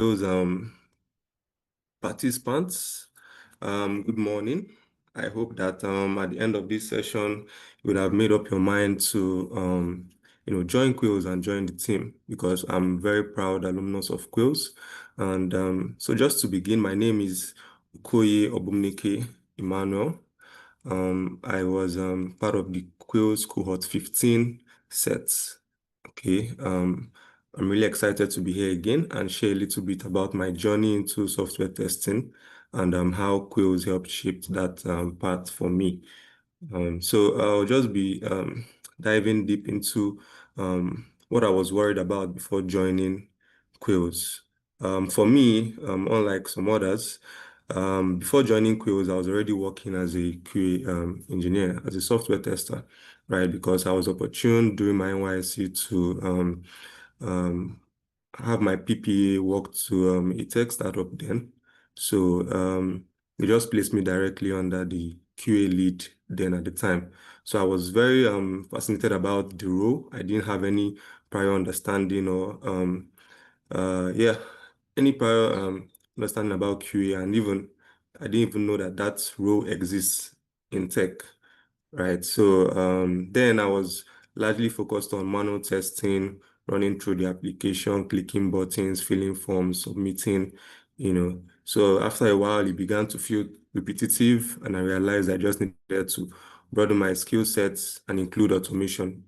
those participants. Good morning. I hope that at the end of this session, you would have made up your mind to join Quales and join the team because I'm very proud alumnus of Quales. And so just to begin, my name is Okoye Obumneke Emmanuel. I was part of the Quales cohort 15 sets. Okay. I'm really excited to be here again and share a little bit about my journey into software testing and how Quills helped shape that path for me. So I'll just be diving deep into what I was worried about before joining Quills. For me, unlike some others, before joining Quills, I was already working as a QA engineer, as a software tester, right? Because I was opportune during my NYSC to um, have my PPA work to a tech startup then. So they just placed me directly under the QA lead then at the time. So I was very fascinated about the role. I didn't have any prior understanding or yeah, any prior understanding about QA, and even I didn't even know that that role exists in tech. Right. So then I was largely focused on manual testing, running through the application, clicking buttons, filling forms, submitting, So after a while, it began to feel repetitive, and I realized I just needed to broaden my skill sets and include automation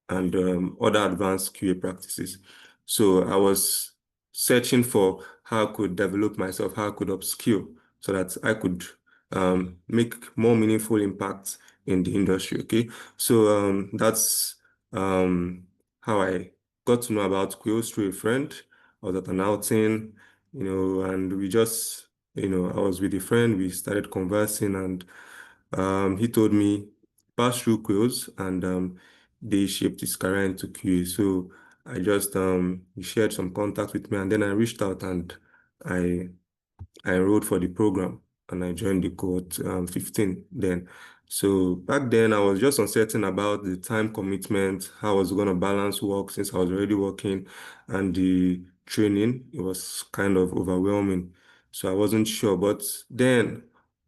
and other advanced QA practices. So I was searching for how I could develop myself, how I could upskill so that I could make more meaningful impact in the industry. Okay. So that's how I got to know about Quills through a friend. I was at an outing, and we just, I was with a friend, we started conversing, and he told me pass through Quills, and they shaped his career into QA. So I just he shared some contacts with me, and then I reached out and I I enrolled for the program and I joined the cohort 15 then. So back then I was just uncertain about the time commitment, how I was going to balance work since I was already working, and the training. It was kind of overwhelming. So I wasn't sure. But then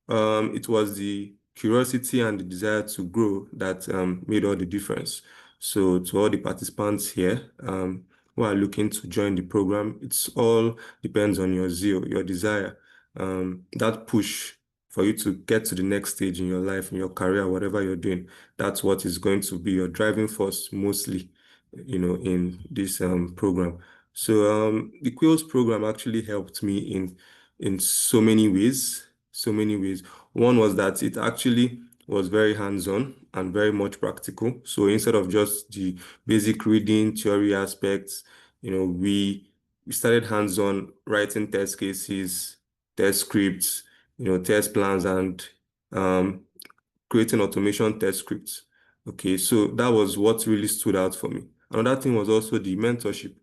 it was the curiosity and the desire to grow that made all the difference. So to all the participants here who are looking to join the program, it's all depends on your zeal, your desire, that push for you to get to the next stage in your life, in your career, whatever you're doing. That's what is going to be your driving force mostly, in this program. So the Quills program actually helped me in so many ways, so many ways. One was that it actually was very hands-on and very much practical. So instead of just the basic reading theory aspects, we started hands-on writing test cases, test scripts, test plans, and um, creating automation test scripts. Okay, so that was what really stood out for me. Another thing was also the mentorship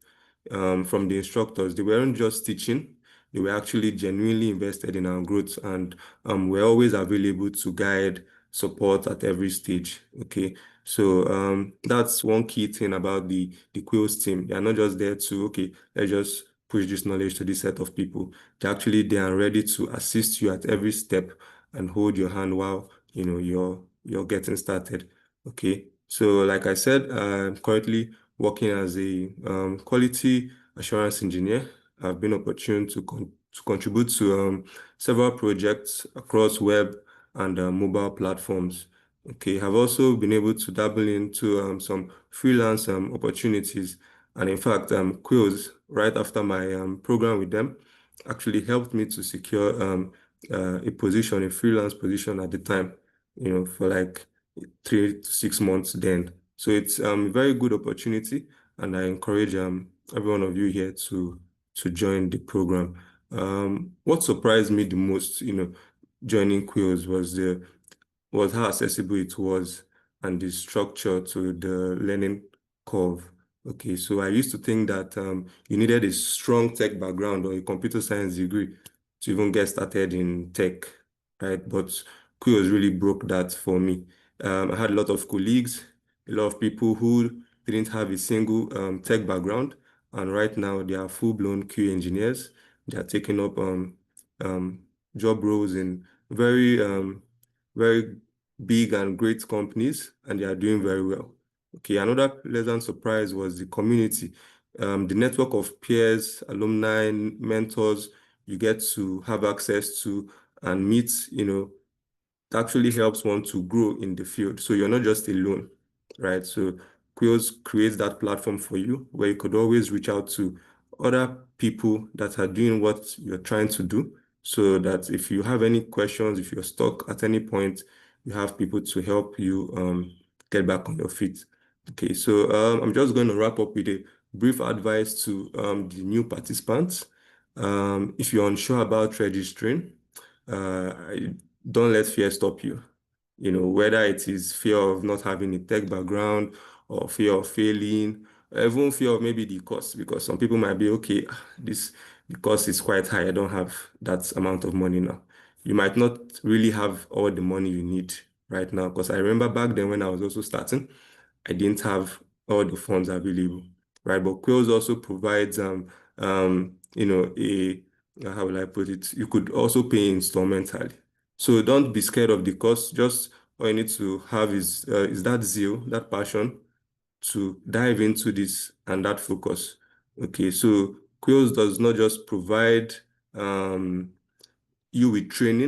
from the instructors. They weren't just teaching, they were actually genuinely invested in our growth, and we're always available to guide, support at every stage. Okay, so that's one key thing about the Quills team. They're not just there to, okay, let's just push this knowledge to this set of people. They're actually there and ready to assist you at every step and hold your hand while you're getting started. Okay, so like I said, I'm currently working as a quality assurance engineer. I've been opportune to contribute to several projects across web and mobile platforms. Okay, I've also been able to dabble into some freelance opportunities, and in fact, Quills, right after my program with them, actually helped me to secure a position, a freelance position at the time, for like 3 to 6 months then. So it's a very good opportunity, and I encourage every one of you here to join the program. What surprised me the most, joining Quills was how accessible it was and the structure to the learning curve. Okay, so I used to think that you needed a strong tech background or a computer science degree to even get started in tech, right? But Quills really broke that for me. I had a lot of colleagues, a lot of people who didn't have a single tech background, and right now they are full-blown QA engineers. They are taking up um, job roles in very big and great companies, and they are doing very well. Okay, another pleasant surprise was the community, the network of peers, alumni, mentors you get to have access to and meet, it actually helps one to grow in the field. So you're not just alone, right? So Quills creates that platform for you where you could always reach out to other people that are doing what you're trying to do. So that if you have any questions, if you're stuck at any point, you have people to help you get back on your feet. Okay, so I'm just going to wrap up with a brief advice to the new participants. If you're unsure about registering, uh, don't let fear stop you. Whether it is fear of not having a tech background or fear of failing, or even fear of maybe the cost, because some people might be, okay, this the cost is quite high. I don't have that amount of money now. You might not really have all the money you need right now, because I remember back then when I was also starting, I didn't have all the funds available, right? But Quills also provides, how will I put it? You could also pay instrumentally. So don't be scared of the cost. Just all you need to have is that zeal, that passion to dive into this and that focus. Okay, so Quills does not just provide you with training.